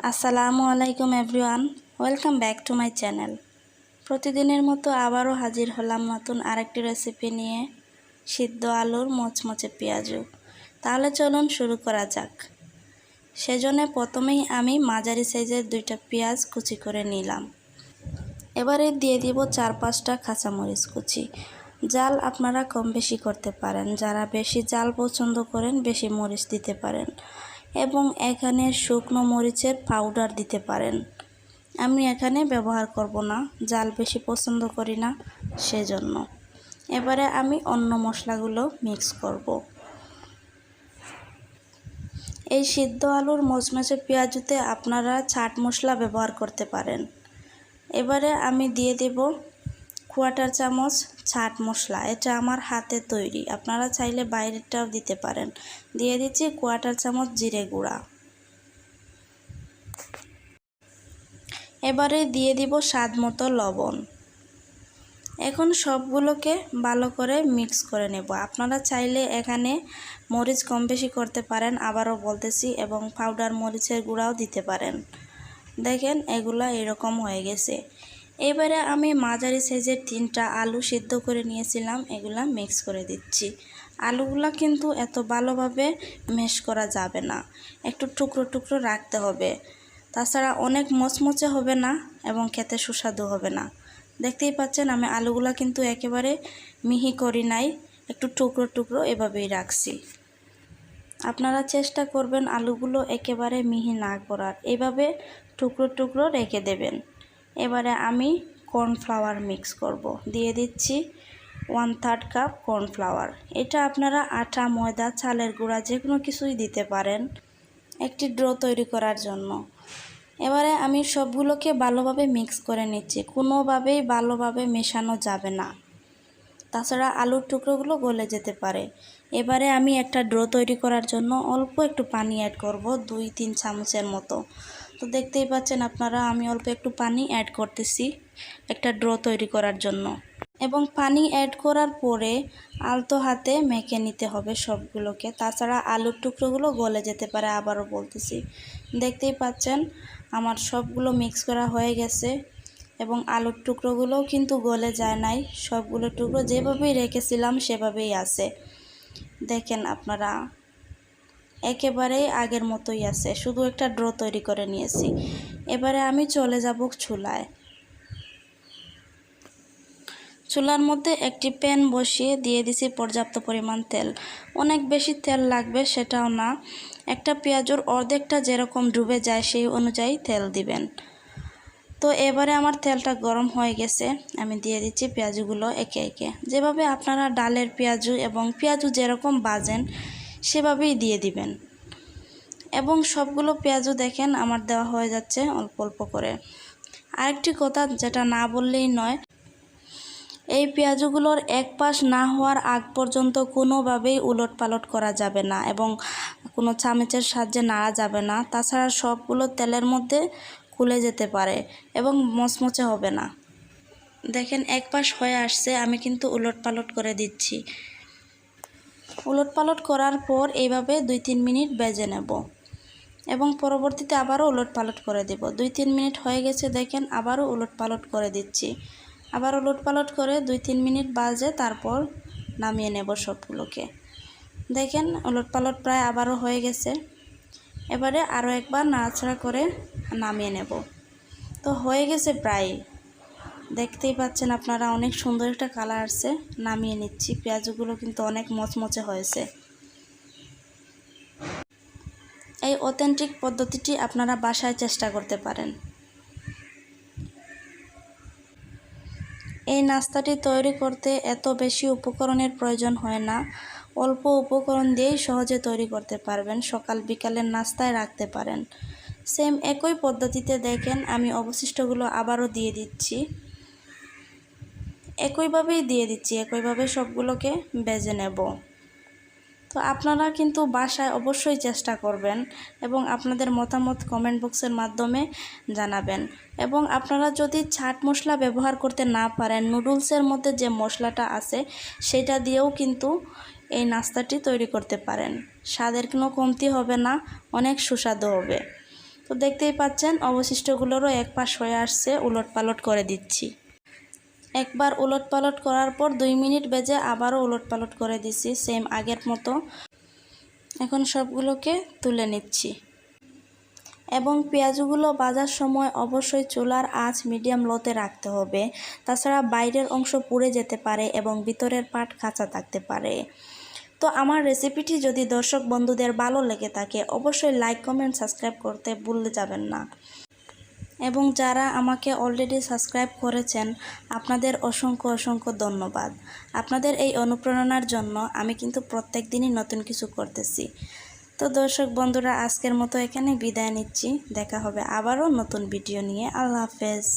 আসসালামু আলাইকুম everyone, welcome back to my channel. প্রতিদিনের মতো আবারও হাজির হলাম নতুন আরেকটি রেসিপি নিয়ে, সিদ্ধ আলুর মচমচে পেঁয়াজু। তাহলে চলুন শুরু করা যাক। সেজন্য প্রথমেই আমি মাঝারি সাইজের 2টা পেঁয়াজ কুচি করে নিলাম। এবারে দিয়ে দিব 4-5টা কাঁচামরিচ কুচি। জাল আপনারা কম বেশি করতে পারেন, যারা বেশি জাল পছন্দ করেন বেশি মরিচ দিতে পারেন এবং এখানে শুকনো মরিচের পাউডার দিতে পারেন। আমি এখানে ব্যবহার করব না, জাল বেশি পছন্দ করি না সেজন্য। এবারে আমি অন্য মশলাগুলো মিক্স করব। এই সিদ্ধ আলুর মচমচে পেঁয়াজুতে আপনারা চাট মশলা ব্যবহার করতে পারেন। এবারে আমি দিয়ে দেব 1/4 চামচ চাট মশলা। এটা আমার হাতে তৈরি, আপনারা চাইলে বাইরেরটাও দিতে পারেন। দিয়ে দিচ্ছি 1/4 চামচ জিরে গুঁড়া। এবারে দিয়ে দিব স্বাদ মতো লবণ। এখন সবগুলোকে ভালো করে মিক্স করে নেব। আপনারা চাইলে এখানে মরিচ কম বেশি করতে পারেন, আবারও বলতেছি, এবং পাউডার মরিচের গুঁড়াও দিতে পারেন। দেখেন এগুলা এরকম হয়ে গেছে। এবারে আমি মাঝারি সাইজের 3টা আলু সিদ্ধ করে নিয়েছিলাম, এগুলা মিক্স করে দিচ্ছি। আলুগুলা কিন্তু এত ভালোভাবে ম্যাশ করা যাবে না, একটু টুকরো টুকরো রাখতে হবে, তাছাড়া অনেক মচমচে হবে না এবং খেতে সুস্বাদু হবে না। দেখতেই পাচ্ছেন আমি আলুগুলা কিন্তু একেবারে মিহি করি নাই, একটু টুকরো টুকরো এভাবেই রাখছি। আপনারা চেষ্টা করবেন আলুগুলো একেবারে মিহি না করার, এভাবে টুকরো টুকরো রেখে দেবেন। এবারে আমি কর্নফ্লাওয়ার মিক্স করব। দিয়ে দিচ্ছি 1/3 কাপ কর্নফ্লাওয়ার। এটা আপনারা আটা, ময়দা, চালের গুঁড়া যে কোনো কিছুই দিতে পারেন একটি ডো তৈরি করার জন্য। এবারে আমি সবগুলোকে ভালোভাবে মিক্স করে নিচ্ছি, কোনোভাবেই ভালোভাবে মেশানো যাবে না, তাছাড়া আলুর টুকরোগুলো গলে যেতে পারে। এবারে আমি একটা ডো তৈরি করার জন্য অল্প একটু পানি অ্যাড করব, 2-3 চামচের মতো। তো দেখতেই পাচ্ছেন আপনারা আমি অল্প একটু পানি অ্যাড করতেছি একটা ডো তৈরি করার জন্য। এবং পানি অ্যাড করার পরে আলতো হাতে মেখে নিতে হবে সবগুলোকে, তাছাড়া আলুর টুকরোগুলো গলে যেতে পারে, আবারও বলতেছি। দেখতেই পাচ্ছেন আমার সবগুলো মিক্স করা হয়ে গেছে এবং আলুর টুকরোগুলোও কিন্তু গলে যায় নাই, সবগুলো টুকরো যেভাবেই রেখেছিলাম সেভাবেই আছে। দেখেন আপনারা একেবারেই আগের মতোই আছে, শুধু একটা ডো তৈরি করে নিয়েছি। এবারে আমি চলে যাব চুলায়। চুলার মধ্যে একটি প্যান বসিয়ে দিয়ে দিছি পর্যাপ্ত পরিমাণ তেল। অনেক বেশি তেল লাগবে সেটাও না, একটা পেঁয়াজুর অর্ধেকটা যেরকম ডুবে যায় সেই অনুযায়ী তেল দিবেন। তো এবারে আমার তেলটা গরম হয়ে গেছে, আমি দিয়ে দিচ্ছি পেঁয়াজুগুলো একে একে। যেভাবে আপনারা ডালের পেঁয়াজু এবং পেঁয়াজু যেরকম ভাজেন সেভাবেই দিয়ে দিবেন। এবং সবগুলো পেঁয়াজু দেখেন আমার দেওয়া হয়ে যাচ্ছে অল্প অল্প করে। আরেকটি কথা যেটা না বললেই নয়, এই পেঁয়াজুগুলোর এক পাশ না হওয়ার আগ পর্যন্ত কোনোভাবেই উলট পালট করা যাবে না এবং কোনো চামচের সাহায্যে নাড়া যাবে না, তাছাড়া সবগুলো তেলের মধ্যে খুলে যেতে পারে এবং মচমচে হবে না। দেখেন এক পাশ হয়ে আসছে, আমি কিন্তু উলট পালট করে দিচ্ছি। উলট পালট করার পর এইভাবে 2-3 মিনিট ভেজে নেব এবং পরবর্তীতে আবারও উলট পালট করে দেব। 2-3 মিনিট হয়ে গেছে, দেখেন আবারও উলট পালট করে দিচ্ছি। আবার উলট পালট করে 2-3 মিনিট বাজে তারপর নামিয়ে নেব সবগুলোকে। দেখেন উলট পালট প্রায় আবারও হয়ে গেছে। এবারে আরও একবার নাড়াচাড়া করে নামিয়ে নেব। তো হয়ে গেছে প্রায়, দেখতেই পাচ্ছেন আপনারা অনেক সুন্দর একটা কালার আসছে। নামিয়ে নিচ্ছি, পেঁয়াজগুলো কিন্তু অনেক মচমচে হয়েছে। এই অথেন্টিক পদ্ধতিটি আপনারা বাসায় চেষ্টা করতে পারেন। এই নাস্তাটি তৈরি করতে এত বেশি উপকরণের প্রয়োজন হয় না, অল্প উপকরণ দিয়েই সহজে তৈরি করতে পারবেন, সকাল বিকালের নাস্তায় রাখতে পারেন। সেম একই পদ্ধতিতে দেখেন আমি অবশিষ্টগুলো আবারও দিয়ে দিচ্ছি, একইভাবেই দিয়ে দিচ্ছি, একইভাবে সবগুলোকে ভেজে নেব। তো আপনারা কিন্তু বাসায় অবশ্যই চেষ্টা করবেন এবং আপনাদের মতামত কমেন্ট বক্সের মাধ্যমে জানাবেন। এবং আপনারা যদি চাট মশলা ব্যবহার করতে না পারেন, নুডলসের মধ্যে যে মশলাটা আছে সেটা দিয়েও কিন্তু এই নাস্তাটি তৈরি করতে পারেন। স্বাদের কোনো কমতি হবে না, অনেক সুস্বাদু হবে। তো দেখতেই পাচ্ছেন অবশিষ্টগুলোরও এক পাশ হয়ে আসছে, উলটপালট করে দিচ্ছি। একবার উলটপালট করার পর 2 মিনিট ভেজে আবারও উলটপালট করে দিছি সেম আগের মতো। এখন সবগুলোকে তুলে নিচ্ছি। এবং পেঁয়াজগুলো ভাজার সময় অবশ্যই চুলার আঁচ মিডিয়াম লোতে রাখতে হবে, তাছাড়া বাইরের অংশ পুড়ে যেতে পারে এবং ভিতরের পাট কাঁচা থাকতে পারে। তো আমার রেসিপিটি যদি দর্শক বন্ধুদের ভালো লেগে থাকে অবশ্যই লাইক কমেন্ট সাবস্ক্রাইব করতে ভুলে যাবেন না। এবং যারা আমাকে অলরেডি সাবস্ক্রাইব করেছেন আপনাদের অসংখ্য অসংখ্য ধন্যবাদ। আপনাদের এই অনুপ্রেরণার জন্য আমি কিন্তু প্রত্যেক দিনই নতুন কিছু করতেছি। তো দর্শক বন্ধুরা আজকের মতো এখানে বিদায় নিচ্ছি। দেখা হবে আবারও নতুন ভিডিও নিয়ে। আল্লাহ হাফেজ।